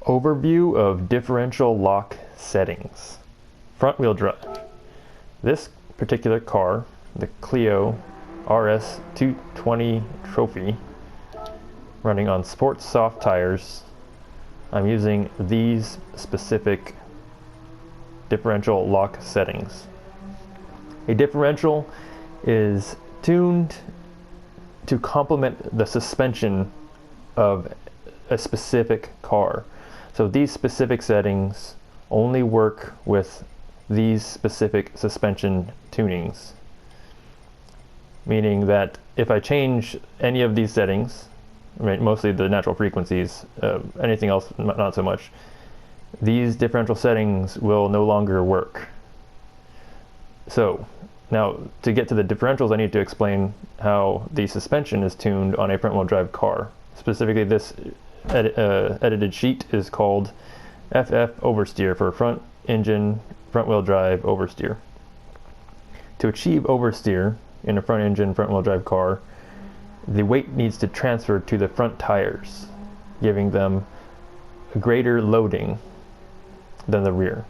Overview of differential lock settings. Front wheel drive. This particular car, the Clio RS 220 Trophy, running on sports soft tires, I'm using these specific differential lock settings. A differential is tuned to complement the suspension of a specific car. So these specific settings only work with these specific suspension tunings. Meaning that if I change any of these settings, right, mostly the natural frequencies, anything else not so much, these differential settings will no longer work. So now to get to the differentials, I need to explain how the suspension is tuned on a front wheel drive car. Specifically, this edited sheet is called FF oversteer for front engine front wheel drive oversteer. To achieve oversteer in a front engine front wheel drive car, the weight needs to transfer to the front tires, giving them a greater loading than the rear.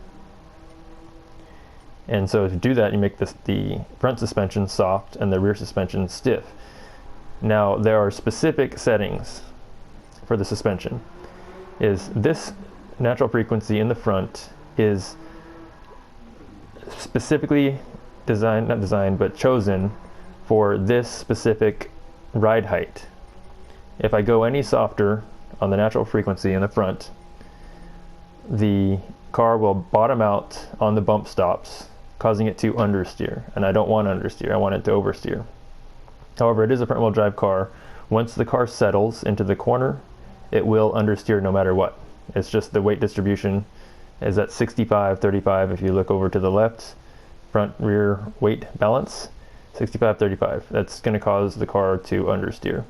And so to do that, you make the front suspension soft and the rear suspension stiff. Now there are specific settings for the suspension. Is this natural frequency in the front is specifically designed, not designed, but chosen for this specific ride height. If I go any softer on the natural frequency in the front, the car will bottom out on the bump stops, causing it to understeer. And I don't want understeer, I want it to oversteer. However, it is a front wheel drive car. Once the car settles into the corner, it will understeer no matter what. It's just the weight distribution is at 65-35 if you look over to the left, front rear weight balance, 65-35. That's going to cause the car to understeer.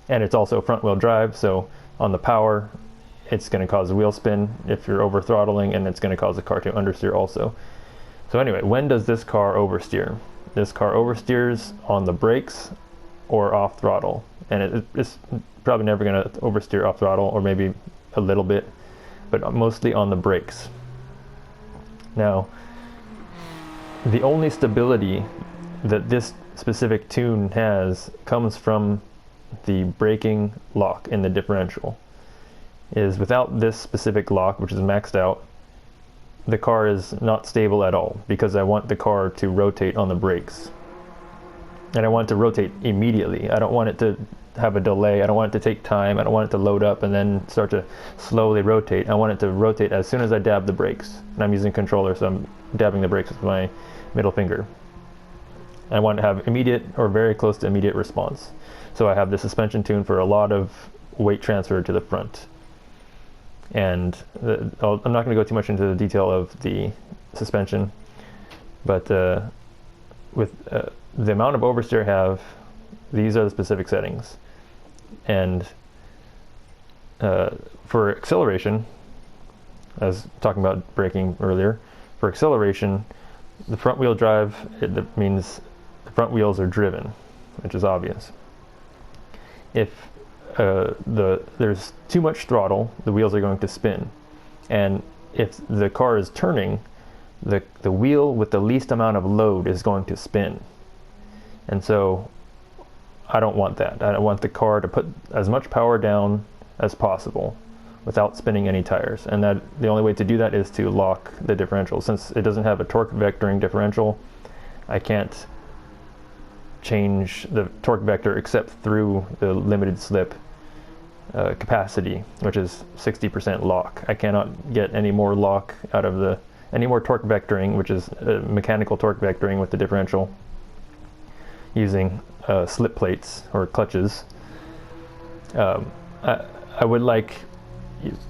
And it's also front wheel drive, so on the power, it's going to cause a wheel spin if you're over throttling, and it's going to cause the car to understeer also. So anyway, when does this car oversteer? This car oversteers on the brakes or off throttle, and it's probably never going to oversteer off throttle, or maybe a little bit, but mostly on the brakes. Now, the only stability that this specific tune has comes from the braking lock in the differential. Is without this specific lock, which is maxed out, the car is not stable at all, because I want the car to rotate on the brakes. And I want it to rotate immediately. I don't want it to have a delay. I don't want it to take time. I don't want it to load up and then start to slowly rotate. I want it to rotate as soon as I dab the brakes. And I'm using a controller, so I'm dabbing the brakes with my middle finger. I want to have immediate or very close to immediate response. So I have the suspension tune for a lot of weight transfer to the front. And I'm not going to go too much into the detail of the suspension, but with the amount of oversteer I have, these are the specific settings. And for acceleration, as talking about braking earlier, for acceleration, the front wheel drive, it means the front wheels are driven, which is obvious. If there's too much throttle, the wheels are going to spin. And if the car is turning, the wheel with the least amount of load is going to spin. And so I don't want that. I want the car to put as much power down as possible without spinning any tires. And that the only way to do that is to lock the differential. Since it doesn't have a torque vectoring differential, I can't change the torque vector except through the limited slip capacity, which is 60% lock. I cannot get any more lock out of any more torque vectoring, which is mechanical torque vectoring with the differential, using slip plates or clutches. I would like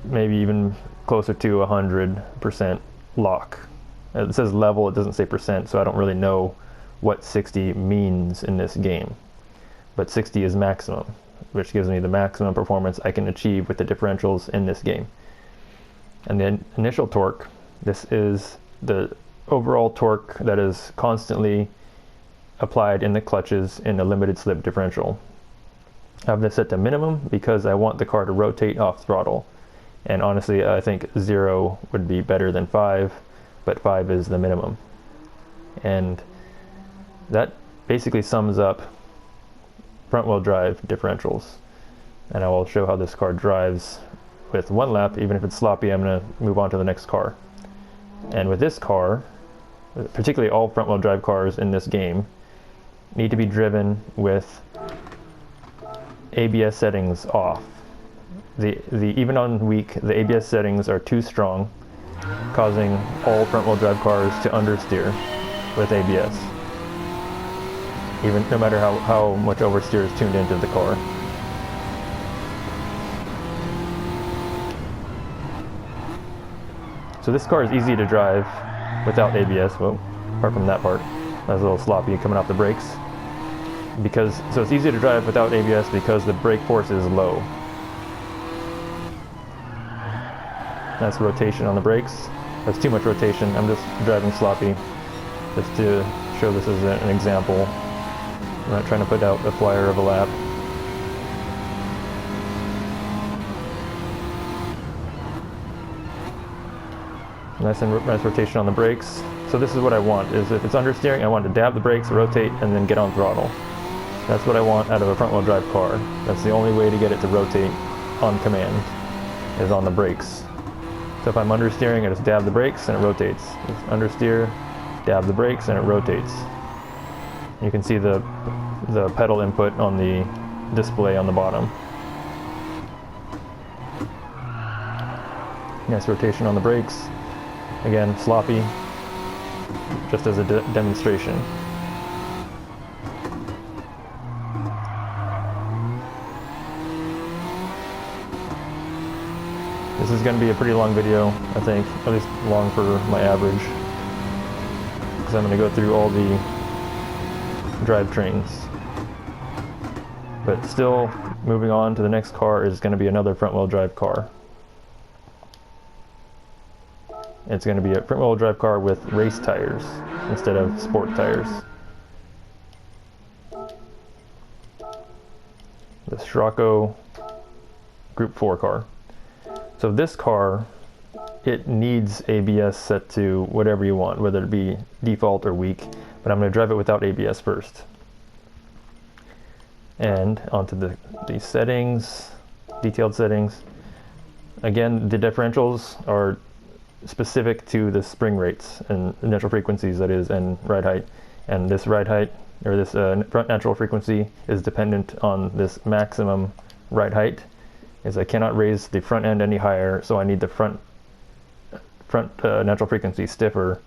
maybe even closer to 100% lock. It says level, it doesn't say percent, so I don't really know what 60 means in this game. But 60 is maximum, which gives me the maximum performance I can achieve with the differentials in this game. And the initial torque, this is the overall torque that is constantly applied in the clutches in a limited slip differential. I have this set to minimum because I want the car to rotate off throttle. And honestly, I think 0 would be better than 5, but 5 is the minimum. And that basically sums up front-wheel drive differentials. And I will show how this car drives with 1 lap. Even if it's sloppy, I'm going to move on to the next car. And with this car, particularly all front-wheel drive cars in this game, need to be driven with ABS settings off. Even on weak, the ABS settings are too strong, causing all front-wheel drive cars to understeer with ABS, even no matter how much oversteer is tuned into the car. So this car is easy to drive without ABS. Well, apart from that part, that's a little sloppy coming off the brakes. So it's easy to drive without ABS because the brake force is low. That's rotation on the brakes. That's too much rotation. I'm just driving sloppy just to show this as an example. I'm not trying to put out a flyer of a lap. Nice rotation on the brakes. So this is what I want, is if it's understeering, I want to dab the brakes, rotate, and then get on throttle. That's what I want out of a front-wheel drive car. That's the only way to get it to rotate on command, is on the brakes. So if I'm understeering, I just dab the brakes and it rotates. Just understeer, dab the brakes, and it rotates. You can see the pedal input on the display on the bottom. Nice rotation on the brakes. Again, sloppy, just as a demonstration. This is going to be a pretty long video, I think, at least long for my average, because I'm going to go through all the drivetrains. But still, moving on to the next car is going to be another front-wheel drive car. It's going to be a front-wheel drive car with race tires instead of sport tires. The Scirocco Group 4 car. So this car, it needs ABS set to whatever you want, whether it be default or weak, but I'm going to drive it without ABS first. And onto the settings, detailed settings. Again, the differentials are specific to the spring rates and natural frequencies, that is, and ride height. And this ride height, or this front natural frequency, is dependent on this maximum ride height. Is I cannot raise the front end any higher, so I need the front natural frequency stiffer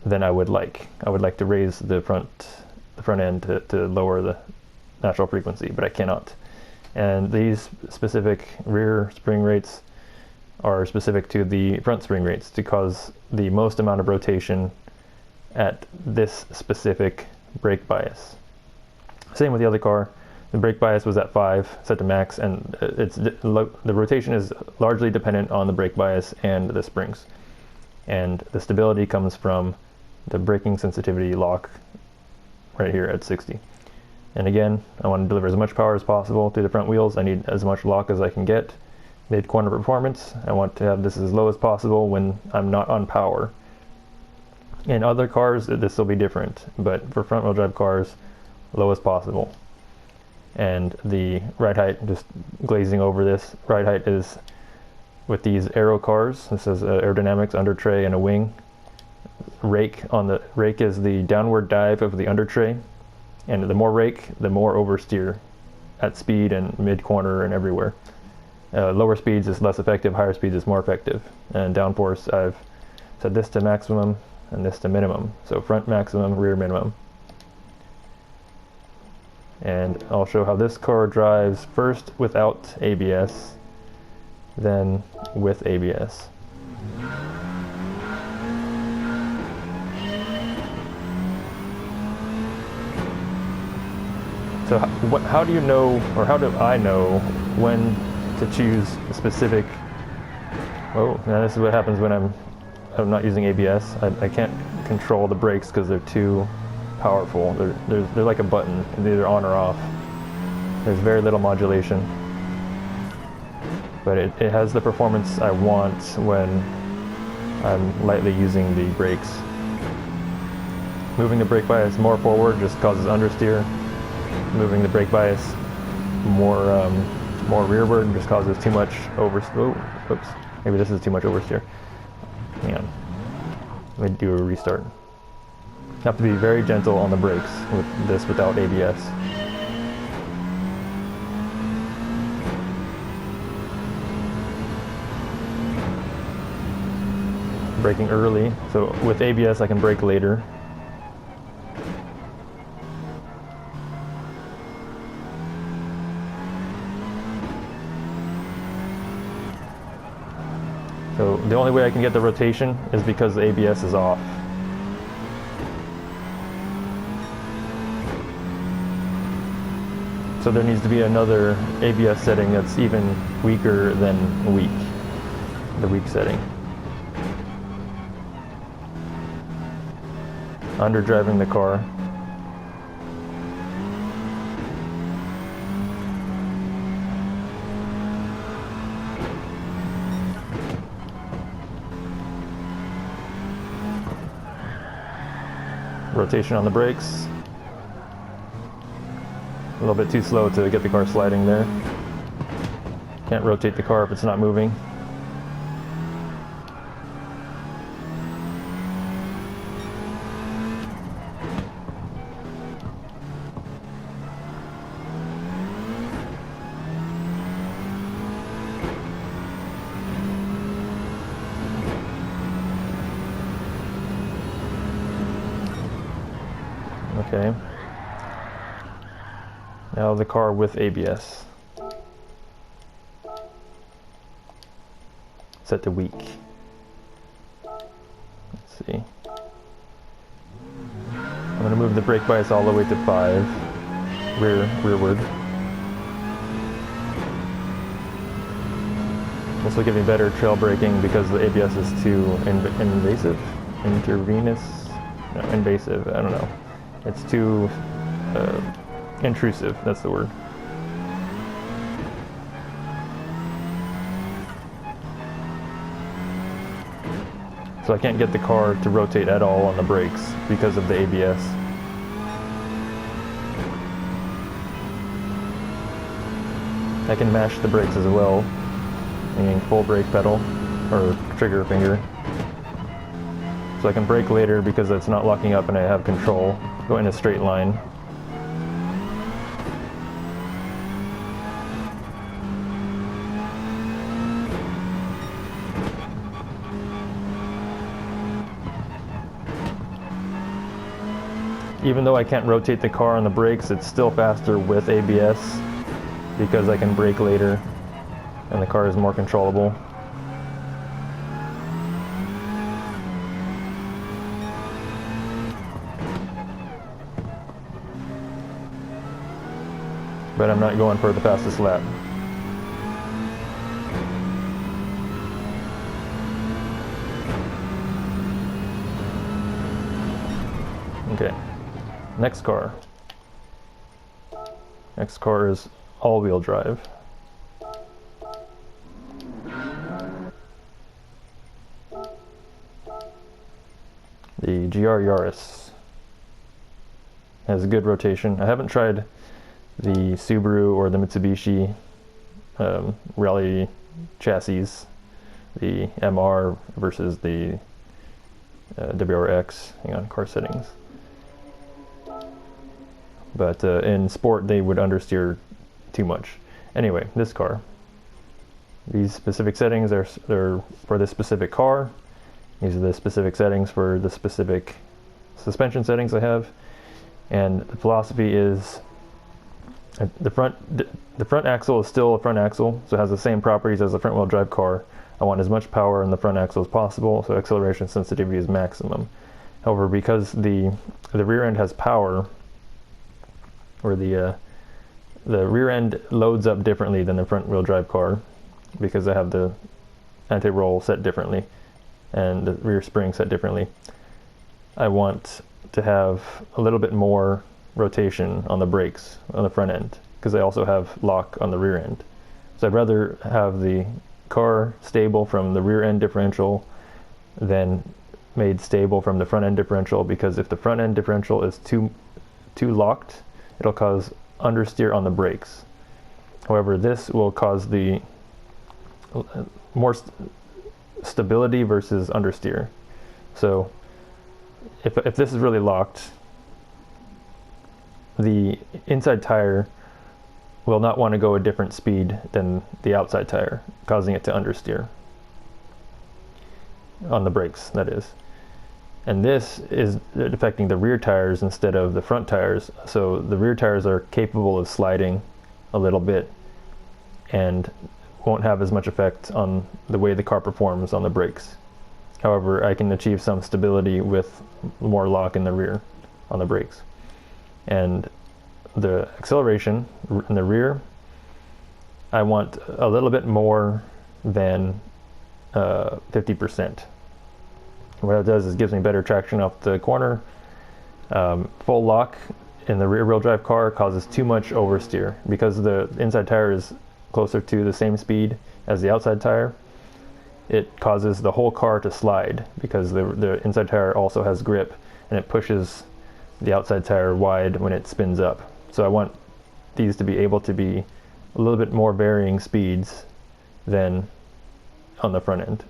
than I would like. I would like to raise the front end to lower the natural frequency, but I cannot. And these specific rear spring rates are specific to the front spring rates to cause the most amount of rotation at this specific brake bias. Same with the other car. The brake bias was at 5, set to max, and the rotation is largely dependent on the brake bias and the springs. And the stability comes from the braking sensitivity lock right here at 60. And again, I want to deliver as much power as possible to the front wheels. I need as much lock as I can get. Mid-corner performance, I want to have this as low as possible when I'm not on power. In other cars, this will be different, but for front-wheel drive cars, low as possible. And the ride height, just glazing over this, ride height is with these aero cars. This is aerodynamics, under tray, and a wing. Rake is the downward dive of the under tray, and the more rake, the more oversteer at speed and mid-corner and everywhere. Lower speeds is less effective, higher speeds is more effective. And downforce, I've set this to maximum and this to minimum. So front maximum, rear minimum. And I'll show how this car drives first without ABS, then with ABS. So how do you know, or how do I know when to choose a specific... Oh, now this is what happens when I'm not using ABS. I can't control the brakes because they're too powerful. They're like a button, they're either on or off. There's very little modulation. but it has the performance I want when I'm lightly using the brakes. Moving the brake bias more forward just causes understeer. Moving the brake bias more rearward just causes too much oversteer. Oh, oops, maybe this is too much oversteer. Hang on, let me do a restart. Have to be very gentle on the brakes with this without ABS. Braking early, so with ABS I can brake later. So the only way I can get the rotation is because the ABS is off. So there needs to be another ABS setting that's even weaker than the weak setting. Underdriving the car. Rotation on the brakes. A little bit too slow to get the car sliding there. Can't rotate the car if it's not moving. Okay. Now the car with ABS. Set to weak. Let's see. I'm going to move the brake bias all the way to 5. Rearward. This will give me better trail braking because the ABS is too invasive? Intravenous? No, invasive, I don't know. It's too intrusive, that's the word. So I can't get the car to rotate at all on the brakes because of the ABS. I can mash the brakes as well, meaning full brake pedal or trigger finger. So I can brake later because it's not locking up and I have control. Go in a straight line. Even though I can't rotate the car on the brakes, it's still faster with ABS because I can brake later and the car is more controllable. But I'm not going for the fastest lap. Okay, next car. Next car is all-wheel drive. The GR Yaris has a good rotation. I haven't tried the Subaru or the Mitsubishi rally chassis, the MR versus the WRX. Hang on, car settings. But in sport they would understeer too much. Anyway, this car. These specific settings are for this specific car. These are the specific settings for the specific suspension settings I have. And the philosophy is the front axle is still a front axle, so it has the same properties as a front wheel drive car. I want as much power in the front axle as possible, so acceleration sensitivity is maximum. However, because the rear end has power, or the rear end loads up differently than the front wheel drive car, because I have the anti-roll set differently and the rear spring set differently, I want to have a little bit more rotation on the brakes on the front end, because I also have lock on the rear end. So I'd rather have the car stable from the rear end differential than made stable from the front end differential, because if the front end differential is too locked, it'll cause understeer on the brakes. However, this will cause the more stability versus understeer. So if this is really locked, the inside tire will not want to go a different speed than the outside tire, causing it to understeer on the brakes, that is. And this is affecting the rear tires instead of the front tires, so the rear tires are capable of sliding a little bit and won't have as much effect on the way the car performs on the brakes. However, I can achieve some stability with more lock in the rear on the brakes. And the acceleration in the rear, I want a little bit more than 50%. What it does is gives me better traction off the corner. Full lock in the rear wheel drive car causes too much oversteer because the inside tire is closer to the same speed as the outside tire. It causes the whole car to slide because the inside tire also has grip, and it pushes the outside tire wide when it spins up. So I want these to be able to be a little bit more varying speeds than on the front end.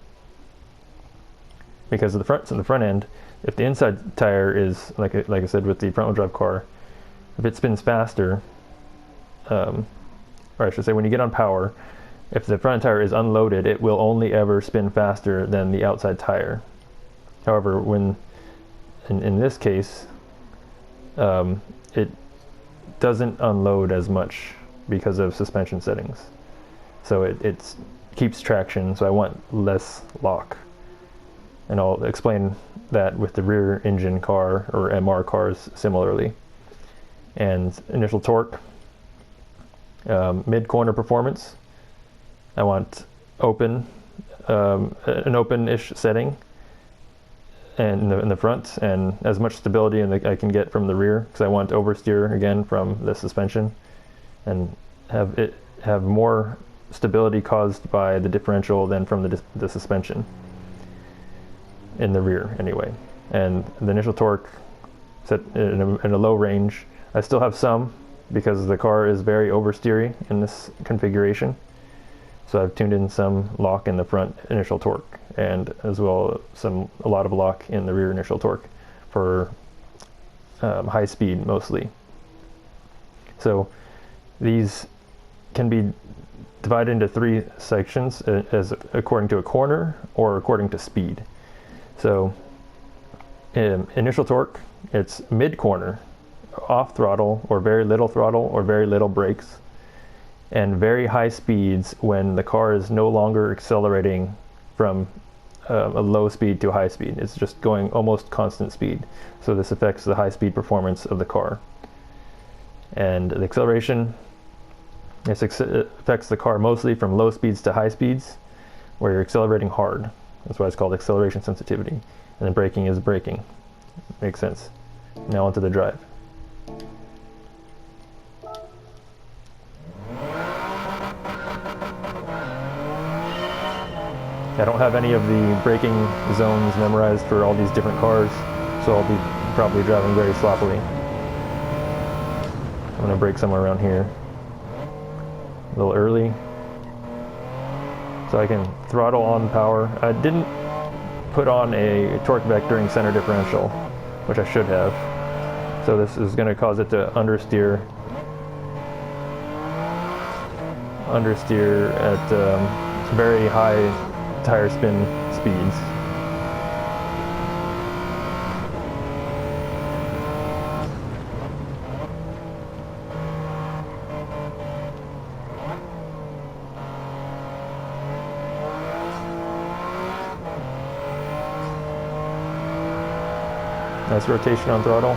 Because of the front end, if the inside tire is, like I said with the front wheel drive car, if it spins faster, or I should say when you get on power, if the front tire is unloaded, it will only ever spin faster than the outside tire. However, when in this case, it doesn't unload as much because of suspension settings. So it keeps traction, so I want less lock. And I'll explain that with the rear engine car or MR cars similarly. And initial torque, mid-corner performance, I want open, an open-ish setting and in the front, and as much stability I can get from the rear, because I want oversteer again from the suspension, and have more stability caused by the differential than from the suspension in the rear anyway. And the initial torque set in a low range. I still have some because the car is very oversteery in this configuration. So I've tuned in some lock in the front initial torque, and as well a lot of lock in the rear initial torque for high speed mostly. So these can be divided into three sections as according to a corner or according to speed. So initial torque, it's mid-corner, off throttle or very little throttle or very little brakes, and very high speeds when the car is no longer accelerating from a low speed to a high speed. It's just going almost constant speed. So this affects the high speed performance of the car. And the acceleration, it affects the car mostly from low speeds to high speeds, where you're accelerating hard. That's why it's called acceleration sensitivity. And then braking is braking. Makes sense. Now onto the drive. I don't have any of the braking zones memorized for all these different cars, so I'll be probably driving very sloppily. I'm going to brake somewhere around here. A little early. So I can throttle on power. I didn't put on a torque vectoring center differential, which I should have. So this is going to cause it to understeer at very high tire spin speeds. Nice rotation on throttle.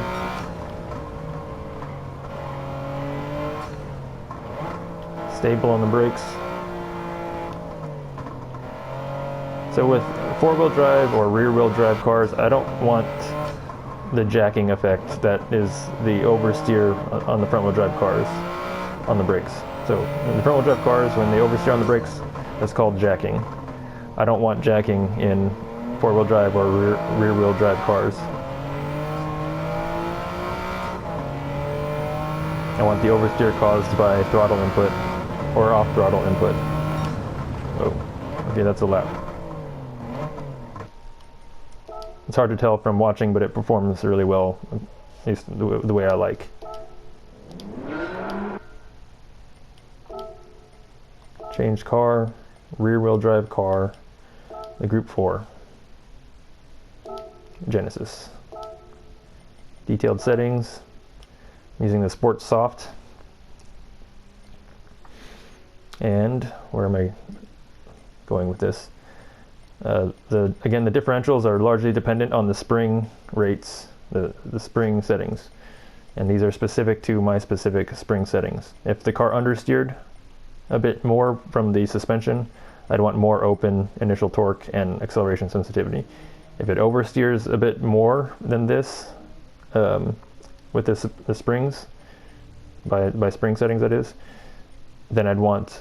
Stable on the brakes. So with four-wheel drive or rear-wheel drive cars, I don't want the jacking effect that is the oversteer on the front-wheel drive cars on the brakes. So in front-wheel drive cars, when they oversteer on the brakes, that's called jacking. I don't want jacking in four-wheel drive or rear-wheel drive cars. I want the oversteer caused by throttle input or off throttle input. Oh, okay, that's a lap. It's hard to tell from watching, but it performs really well, at least the way I like. Change car, rear-wheel drive car, the Group 4. Genesis. Detailed settings, using the Sport Soft. And where am I going with this? Again, the differentials are largely dependent on the spring rates, the spring settings. And these are specific to my specific spring settings. If the car understeered a bit more from the suspension, I'd want more open initial torque and acceleration sensitivity. If it oversteers a bit more than this, with the springs, by spring settings that is, then I'd want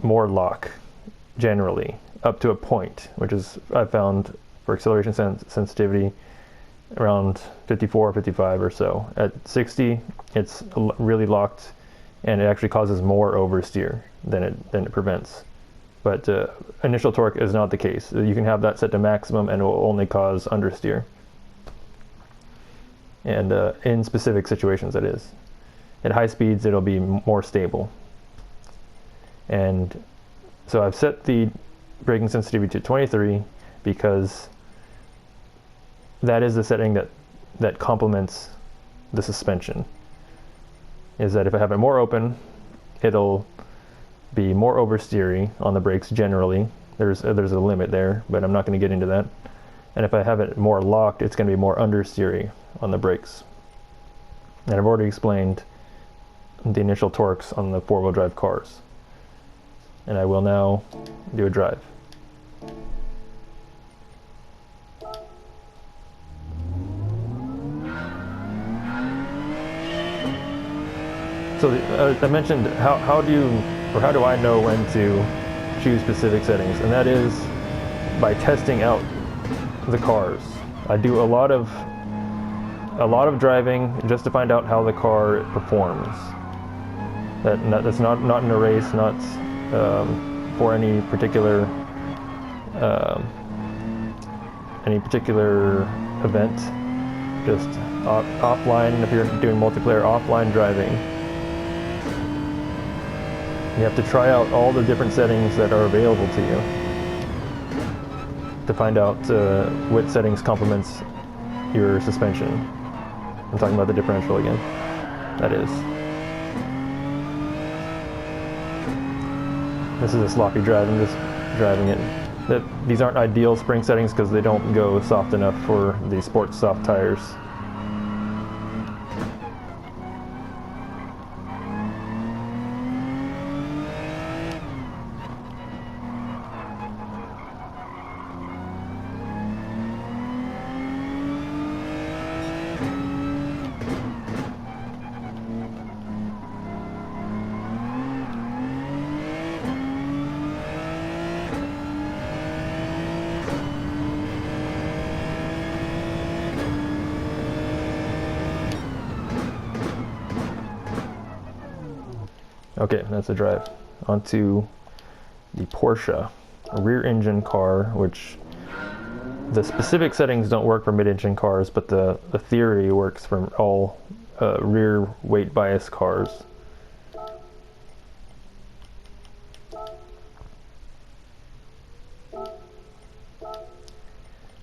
more lock, generally, up to a point, which is, I've found, for acceleration sensitivity, around 54, 55 or so. At 60, it's really locked, and it actually causes more oversteer than it prevents. But initial torque is not the case. You can have that set to maximum and it will only cause understeer. And in specific situations, that is. At high speeds, it'll be more stable. And so I've set the braking sensitivity to 23 because that is the setting that complements the suspension. Is that if I have it more open, it'll be more oversteery on the brakes generally. There's a limit there, but I'm not going to get into that. And if I have it more locked, it's going to be more understeery on the brakes. And I've already explained the initial torques on the four-wheel drive cars. And I will now do a drive. So I mentioned how do I know when to choose specific settings, and that is by testing out the cars. I do a lot of driving just to find out how the car performs. That's not in a race, not for any particular event. Just offline, if you're doing multiplayer offline driving. You have to try out all the different settings that are available to you to find out what settings complements your suspension. I'm talking about the differential again. That is. This is a sloppy drive. I'm just driving it. These aren't ideal spring settings because they don't go soft enough for the Sport Soft tires. Okay, that's a drive. Onto the Porsche, a rear engine car, which the specific settings don't work for mid-engine cars, but the theory works for all rear weight bias cars.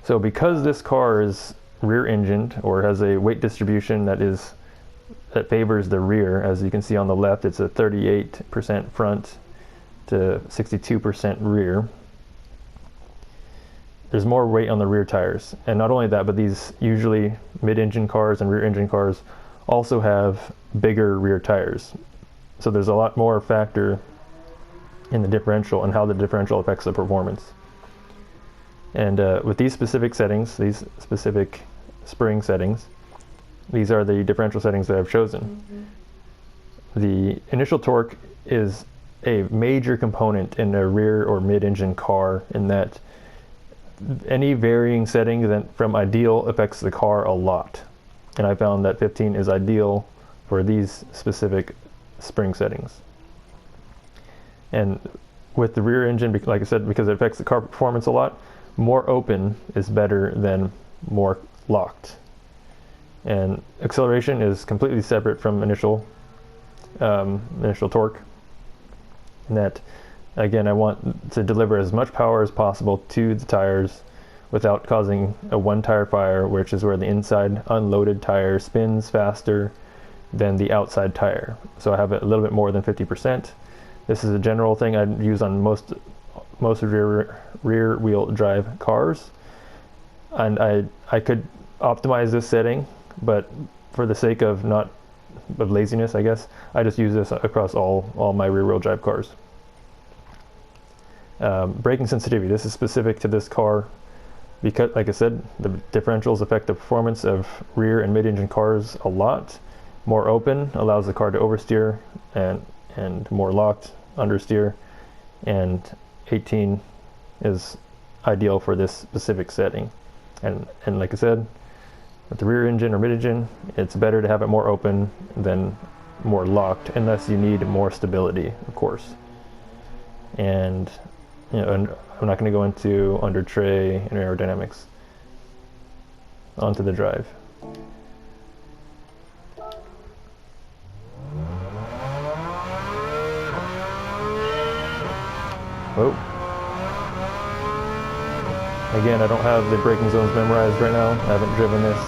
So because this car is rear engined or has a weight distribution that favors the rear, as you can see on the left, it's a 38% front to 62% rear. There's more weight on the rear tires. And not only that, but these usually mid-engine cars and rear engine cars also have bigger rear tires. So there's a lot more factor in the differential and how the differential affects the performance. And with these specific settings, these specific spring settings, these are the differential settings that I've chosen. the initial torque is a major component in a rear or mid-engine car, in that any varying setting from ideal affects the car a lot. And I found that 15 is ideal for these specific spring settings. And with the rear engine, like I said, because it affects the car performance a lot, more open is better than more locked. And acceleration is completely separate from initial torque. And that, again, I want to deliver as much power as possible to the tires without causing a one tire fire, which is where the inside unloaded tire spins faster than the outside tire. So I have it a little bit more than 50%. This is a general thing I'd use on most rear wheel drive cars. And I could optimize this setting, but for the sake of laziness, I guess, I just use this across all my rear wheel drive cars. Braking sensitivity, this is specific to this car because, like I said, the differentials affect the performance of rear and mid-engine cars a lot. More open allows the car to oversteer, and more locked understeer, and 18 is ideal for this specific setting. And like I said, with the rear engine or mid-engine, it's better to have it more open than more locked, unless you need more stability, of course. And and I'm not going to go into under tray and aerodynamics. Onto the drive. Whoa. Again, I don't have the braking zones memorized right now. I haven't driven this.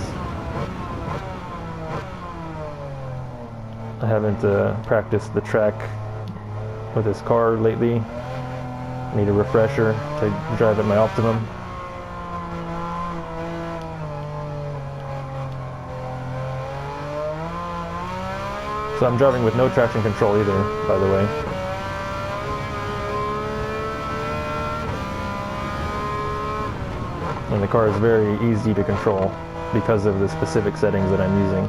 I haven't practiced the track with this car lately. I need a refresher to drive at my optimum. So I'm driving with no traction control either, by the way. And the car is very easy to control because of the specific settings that I'm using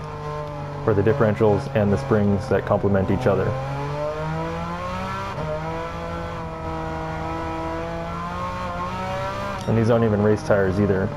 for the differentials and the springs that complement each other. And these aren't even race tires either.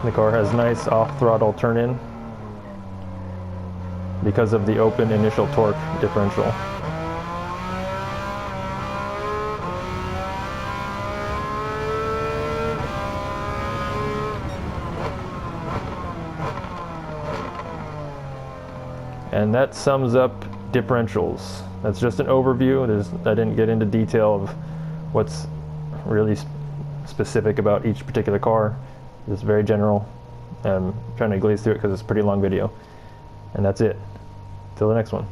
The car has nice off-throttle turn-in because of the open initial torque differential. And that sums up differentials. That's just an overview. I didn't get into detail of what's really specific about each particular car. It's very general. I'm trying to glaze through it because it's a pretty long video. And that's it. Till the next one.